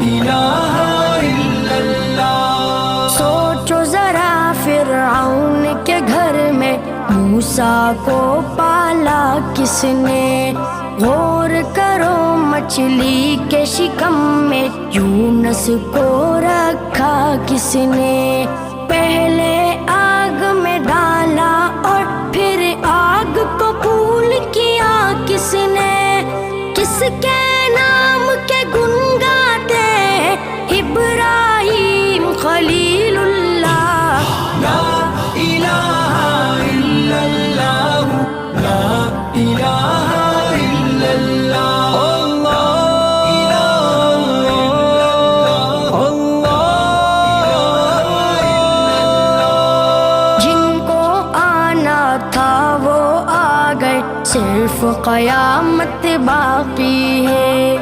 الہ الا اللہ۔ سوچو ذرا فرعون کے گھر میں موسیٰ کو پالا کس نے، غور کرو مچھلی کے شکم میں یونس کو رکھا کس نے، پہلے آگ میں ڈالا اور پھر آگ کو پھول کیا کس نے، کس کے نام کے گن گاتے ابراہیم خلیل اللہ۔ لا الہ الا اللہ، لا الہ الا اللہ، جن کو آنا تھا وہ آ گئے، صرف قیامت باقی ہے۔